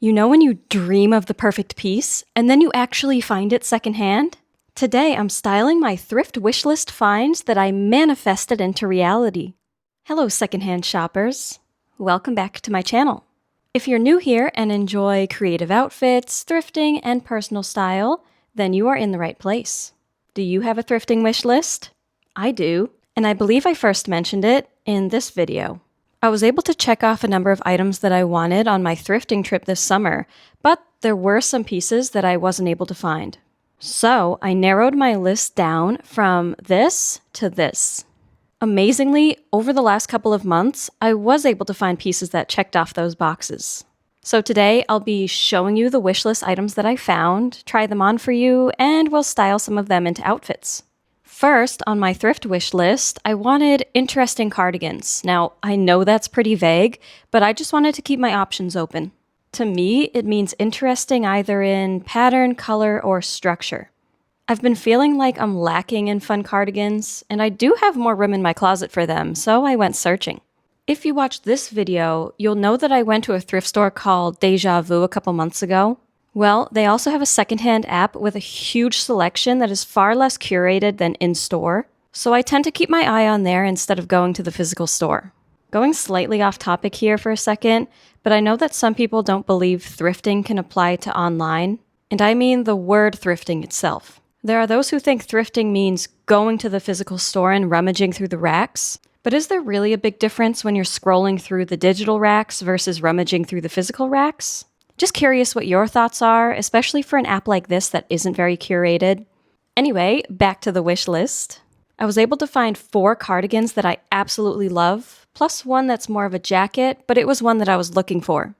You know when you dream of the perfect piece, and then you actually find it secondhand? Today, I'm styling my thrift wishlist finds that I manifested into reality. Hello, secondhand shoppers. Welcome back to my channel. If you're new here and enjoy creative outfits, thrifting, and personal style, then you are in the right place. Do you have a thrifting wish list? I do, and I believe I first mentioned it in this video. I was able to check off a number of items that I wanted on my thrifting trip this summer, but there were some pieces that I wasn't able to find. So I narrowed my list down from this to this. Amazingly, over the last couple of months, I was able to find pieces that checked off those boxes. So today, I'll be showing you the wishlist items that I found, try them on for you, and we'll style some of them into outfits. First, on my thrift wish list, I wanted interesting cardigans. Now, I know that's pretty vague, but I just wanted to keep my options open. To me, it means interesting either in pattern, color, or structure. I've been feeling like I'm lacking in fun cardigans, and I do have more room in my closet for them, so I went searching. If you watched this video, you'll know that I went to a thrift store called Deja Vu a couple months ago. Well, they also have a secondhand app with a huge selection that is far less curated than in-store, so I tend to keep my eye on there instead of going to the physical store. Going slightly off topic here for a second, but I know that some people don't believe thrifting can apply to online, and I mean the word thrifting itself. There are those who think thrifting means going to the physical store and rummaging through the racks, but is there really a big difference when you're scrolling through the digital racks versus rummaging through the physical racks? Just curious what your thoughts are, especially for an app like this that isn't very curated. Anyway, back to the wish list. I was able to find 4 cardigans that I absolutely love, plus one that's more of a jacket, but it was one that I was looking for.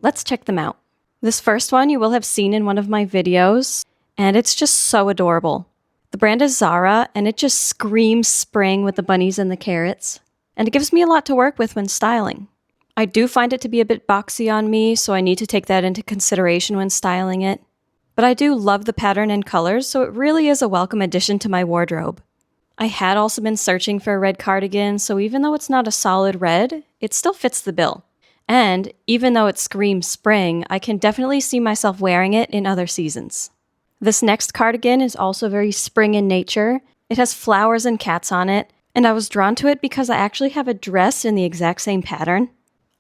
Let's check them out. This first one you will have seen in one of my videos, and it's just so adorable. The brand is Zara, and it just screams spring with the bunnies and the carrots, and it gives me a lot to work with when styling. I do find it to be a bit boxy on me, so I need to take that into consideration when styling it. But I do love the pattern and colors, so it really is a welcome addition to my wardrobe. I had also been searching for a red cardigan, so even though it's not a solid red, it still fits the bill. And even though it screams spring, I can definitely see myself wearing it in other seasons. This next cardigan is also very spring in nature. It has flowers and cats on it, and I was drawn to it because I actually have a dress in the exact same pattern.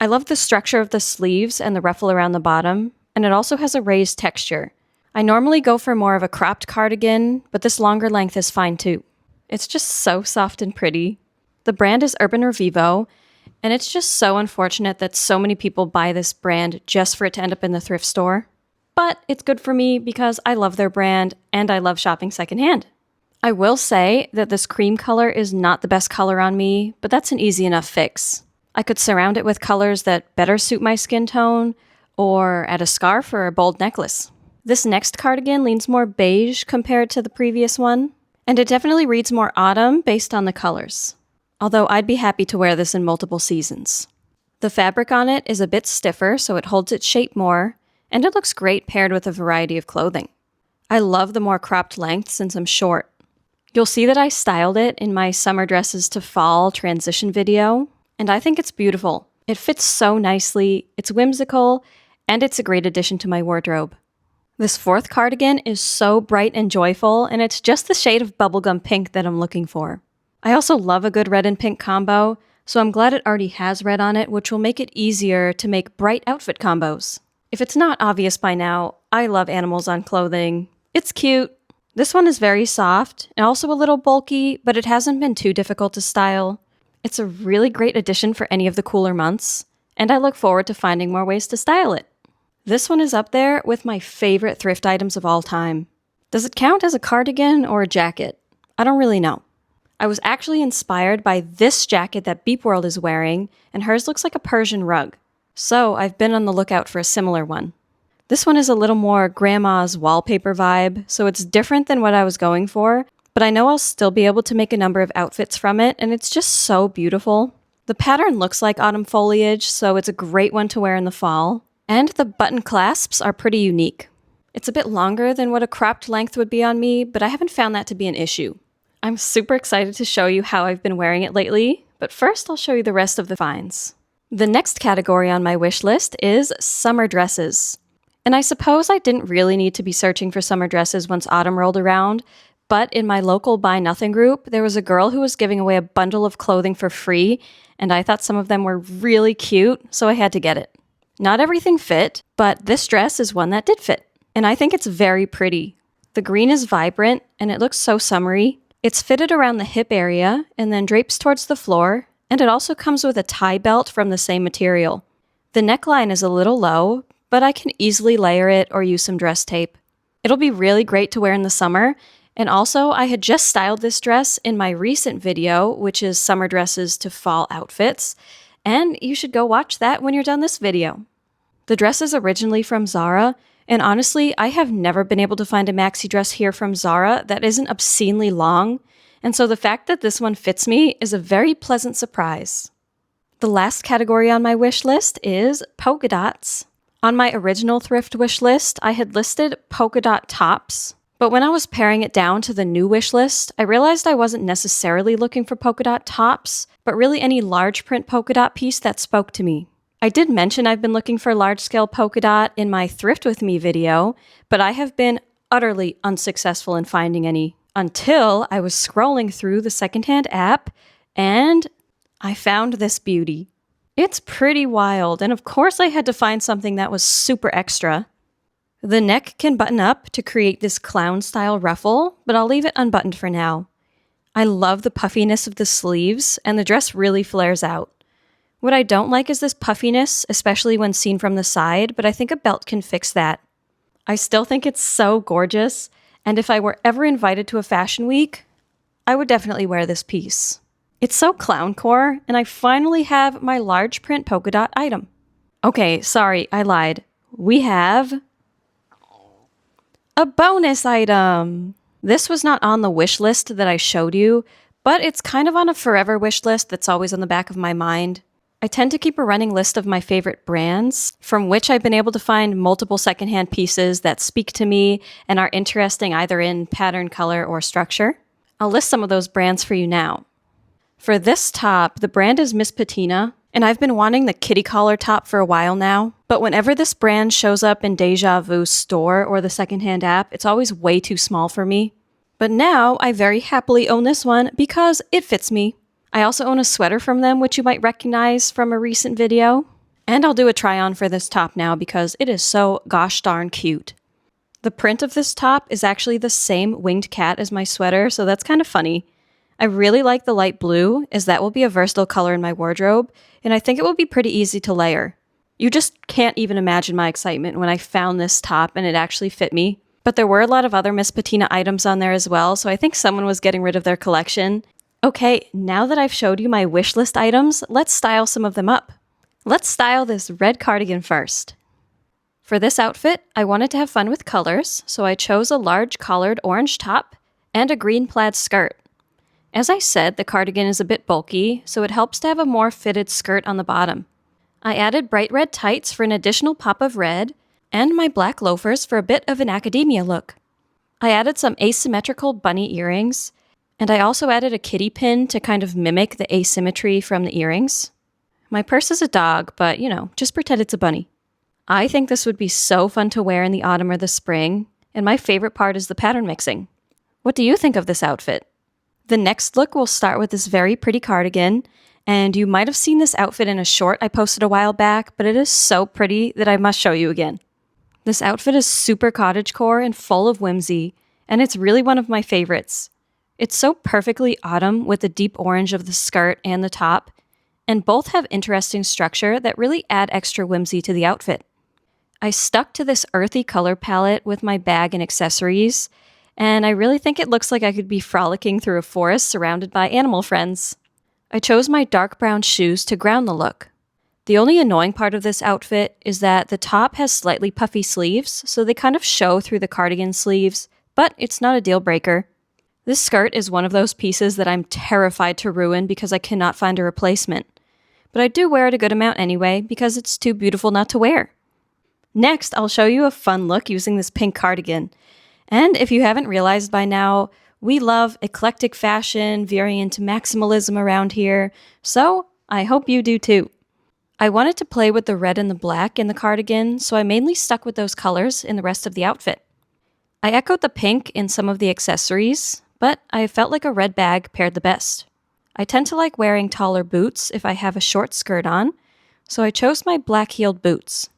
I love the structure of the sleeves and the ruffle around the bottom, and it also has a raised texture. I normally go for more of a cropped cardigan, but this longer length is fine too. It's just so soft and pretty. The brand is Urban Revivo, and it's just so unfortunate that so many people buy this brand just for it to end up in the thrift store. But it's good for me because I love their brand and I love shopping secondhand. I will say that this cream color is not the best color on me, but that's an easy enough fix. I could surround it with colors that better suit my skin tone, or add a scarf or a bold necklace. This next cardigan leans more beige compared to the previous one, and it definitely reads more autumn based on the colors. Although I'd be happy to wear this in multiple seasons. The fabric on it is a bit stiffer, so it holds its shape more, and it looks great paired with a variety of clothing. I love the more cropped length since I'm short. You'll see that I styled it in my summer dresses to fall transition video, and I think it's beautiful. It fits so nicely, it's whimsical, and it's a great addition to my wardrobe. This 4th cardigan is so bright and joyful, and it's just the shade of bubblegum pink that I'm looking for. I also love a good red and pink combo, so I'm glad it already has red on it, which will make it easier to make bright outfit combos. If it's not obvious by now, I love animals on clothing. It's cute. This one is very soft and also a little bulky, but it hasn't been too difficult to style. It's a really great addition for any of the cooler months, and I look forward to finding more ways to style it. This one is up there with my favorite thrift items of all time. Does it count as a cardigan or a jacket? I don't really know. I was actually inspired by this jacket that Beep World is wearing, and hers looks like a Persian rug. So I've been on the lookout for a similar one. This one is a little more grandma's wallpaper vibe, so it's different than what I was going for, but I know I'll still be able to make a number of outfits from it, and it's just so beautiful. The pattern looks like autumn foliage, so it's a great one to wear in the fall. And the button clasps are pretty unique. It's a bit longer than what a cropped length would be on me, but I haven't found that to be an issue. I'm super excited to show you how I've been wearing it lately, but first I'll show you the rest of the finds. The next category on my wish list is summer dresses. And I suppose I didn't really need to be searching for summer dresses once autumn rolled around, but in my local Buy Nothing group, there was a girl who was giving away a bundle of clothing for free, and I thought some of them were really cute, so I had to get it. Not everything fit, but this dress is one that did fit, and I think it's very pretty. The green is vibrant, and it looks so summery. It's fitted around the hip area, and then drapes towards the floor, and it also comes with a tie belt from the same material. The neckline is a little low, but I can easily layer it or use some dress tape. It'll be really great to wear in the summer, and also I had just styled this dress in my recent video, which is summer dresses to fall outfits, and you should go watch that when you're done this video. The dress is originally from Zara, and honestly, I have never been able to find a maxi dress here from Zara that isn't obscenely long, and so the fact that this one fits me is a very pleasant surprise. The last category on my wish list is polka dots. On my original thrift wish list, I had listed polka dot tops, but when I was paring it down to the new wish list, I realized I wasn't necessarily looking for polka dot tops, but really any large print polka dot piece that spoke to me. I did mention I've been looking for large-scale polka dot in my Thrift With Me video, but I have been utterly unsuccessful in finding any until I was scrolling through the secondhand app and I found this beauty. It's pretty wild, and of course I had to find something that was super extra. The neck can button up to create this clown-style ruffle, but I'll leave it unbuttoned for now. I love the puffiness of the sleeves, and the dress really flares out. What I don't like is this puffiness, especially when seen from the side, but I think a belt can fix that. I still think it's so gorgeous, and if I were ever invited to a fashion week, I would definitely wear this piece. It's so clowncore, and I finally have my large print polka dot item. Okay, sorry, I lied. We have a bonus item! This was not on the wish list that I showed you, but it's kind of on a forever wish list that's always on the back of my mind. I tend to keep a running list of my favorite brands, from which I've been able to find multiple secondhand pieces that speak to me and are interesting either in pattern, color, or structure. I'll list some of those brands for you now. For this top, the brand is Miss Patina, and I've been wanting the kitty collar top for a while now, but whenever this brand shows up in Deja Vu's store or the secondhand app, it's always way too small for me. But now, I very happily own this one because it fits me. I also own a sweater from them, which you might recognize from a recent video, and I'll do a try-on for this top now because it is so gosh darn cute. The print of this top is actually the same winged cat as my sweater, so that's kind of funny. I really like the light blue, as that will be a versatile color in my wardrobe, and I think it will be pretty easy to layer. You just can't even imagine my excitement when I found this top and it actually fit me. But there were a lot of other Miss Patina items on there as well, so I think someone was getting rid of their collection. Okay, now that I've showed you my wish list items, let's style some of them up. Let's style this red cardigan first. For this outfit, I wanted to have fun with colors, so I chose a large collared orange top and a green plaid skirt. As I said, the cardigan is a bit bulky, so it helps to have a more fitted skirt on the bottom. I added bright red tights for an additional pop of red, and my black loafers for a bit of an academia look. I added some asymmetrical bunny earrings, and I also added a kitty pin to kind of mimic the asymmetry from the earrings. My purse is a dog, but just pretend it's a bunny. I think this would be so fun to wear in the autumn or the spring, and my favorite part is the pattern mixing. What do you think of this outfit? The next look will start with this very pretty cardigan, and you might have seen this outfit in a short I posted a while back, but it is so pretty that I must show you again. This outfit is super cottagecore and full of whimsy, and it's really one of my favorites. It's so perfectly autumn with the deep orange of the skirt and the top, and both have interesting structure that really add extra whimsy to the outfit. I stuck to this earthy color palette with my bag and accessories, and I really think it looks like I could be frolicking through a forest surrounded by animal friends. I chose my dark brown shoes to ground the look. The only annoying part of this outfit is that the top has slightly puffy sleeves, so they kind of show through the cardigan sleeves, but it's not a deal breaker. This skirt is one of those pieces that I'm terrified to ruin because I cannot find a replacement. But I do wear it a good amount anyway because it's too beautiful not to wear. Next, I'll show you a fun look using this pink cardigan. And if you haven't realized by now, we love eclectic fashion, veering into maximalism around here, so I hope you do too. I wanted to play with the red and the black in the cardigan, so I mainly stuck with those colors in the rest of the outfit. I echoed the pink in some of the accessories, but I felt like a red bag paired the best. I tend to like wearing taller boots if I have a short skirt on, so I chose my black-heeled boots.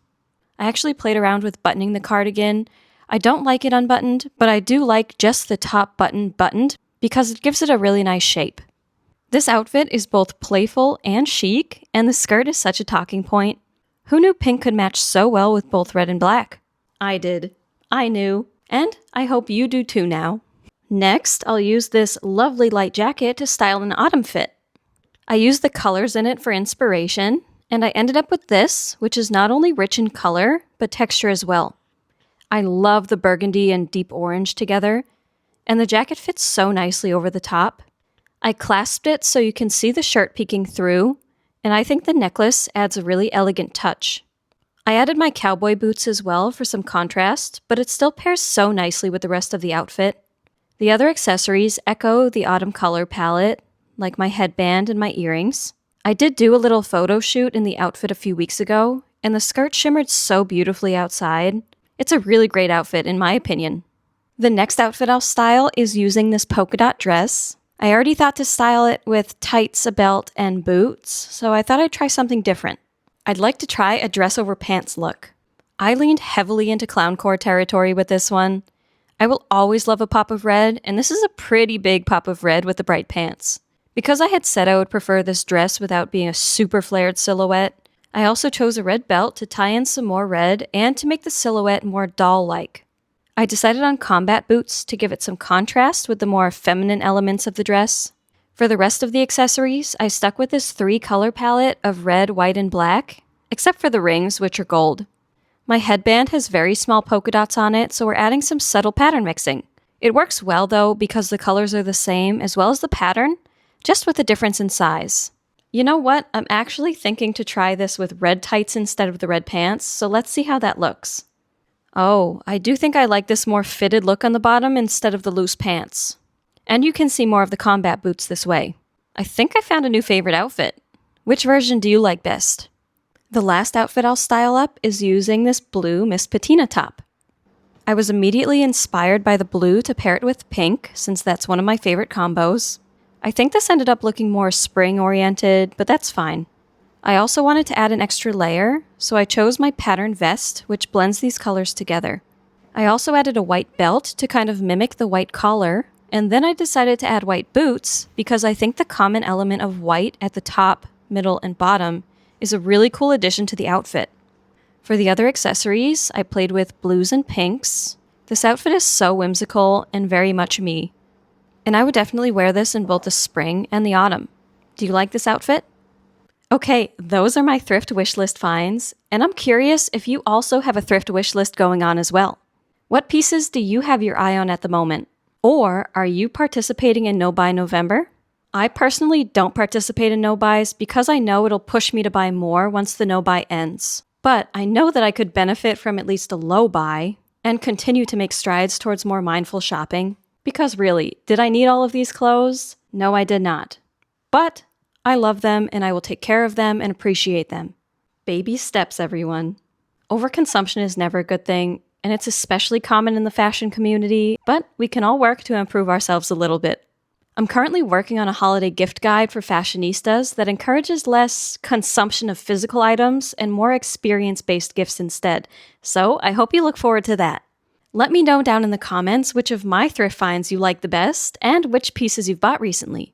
I actually played around with buttoning the cardigan. I don't like it unbuttoned, but I do like just the top button buttoned because it gives it a really nice shape. This outfit is both playful and chic, and the skirt is such a talking point. Who knew pink could match so well with both red and black? I did. I knew. And I hope you do too now. Next, I'll use this lovely light jacket to style an autumn fit. I used the colors in it for inspiration, and I ended up with this, which is not only rich in color, but texture as well. I love the burgundy and deep orange together, and the jacket fits so nicely over the top. I clasped it so you can see the shirt peeking through, and I think the necklace adds a really elegant touch. I added my cowboy boots as well for some contrast, but it still pairs so nicely with the rest of the outfit. The other accessories echo the autumn color palette, like my headband and my earrings. I did do a little photo shoot in the outfit a few weeks ago, and the skirt shimmered so beautifully outside. It's a really great outfit in my opinion. The next outfit I'll style is using this polka dot dress. I already thought to style it with tights, a belt, and boots, so I thought I'd try something different. I'd like to try a dress over pants look. I leaned heavily into clowncore territory with this one. I will always love a pop of red, and this is a pretty big pop of red with the bright pants. Because I had said I would prefer this dress without being a super flared silhouette, I also chose a red belt to tie in some more red and to make the silhouette more doll-like. I decided on combat boots to give it some contrast with the more feminine elements of the dress. For the rest of the accessories, I stuck with this 3-color palette of red, white, and black, except for the rings, which are gold. My headband has very small polka dots on it, so we're adding some subtle pattern mixing. It works well, though, because the colors are the same, as well as the pattern, just with a difference in size. You know what? I'm actually thinking to try this with red tights instead of the red pants, so let's see how that looks. Oh, I do think I like this more fitted look on the bottom instead of the loose pants. And you can see more of the combat boots this way. I think I found a new favorite outfit. Which version do you like best? The last outfit I'll style up is using this blue Miss Patina top. I was immediately inspired by the blue to pair it with pink, since that's one of my favorite combos. I think this ended up looking more spring-oriented, but that's fine. I also wanted to add an extra layer, so I chose my pattern vest, which blends these colors together. I also added a white belt to kind of mimic the white collar, and then I decided to add white boots because I think the common element of white at the top, middle, and bottom is a really cool addition to the outfit. For the other accessories, I played with blues and pinks. This outfit is so whimsical and very much me. And I would definitely wear this in both the spring and the autumn. Do you like this outfit? Okay, those are my thrift wishlist finds, and I'm curious if you also have a thrift wishlist going on as well. What pieces do you have your eye on at the moment? Or are you participating in No Buy November? I personally don't participate in no buys because I know it'll push me to buy more once the no buy ends. But I know that I could benefit from at least a low buy and continue to make strides towards more mindful shopping. Because really, did I need all of these clothes? No, I did not. But I love them and I will take care of them and appreciate them. Baby steps, everyone. Overconsumption is never a good thing, and it's especially common in the fashion community, but we can all work to improve ourselves a little bit. I'm currently working on a holiday gift guide for fashionistas that encourages less consumption of physical items and more experience-based gifts instead, so I hope you look forward to that. Let me know down in the comments which of my thrift finds you like the best and which pieces you've bought recently.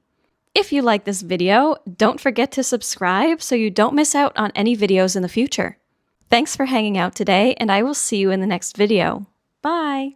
If you like this video, don't forget to subscribe so you don't miss out on any videos in the future. Thanks for hanging out today, and I will see you in the next video. Bye!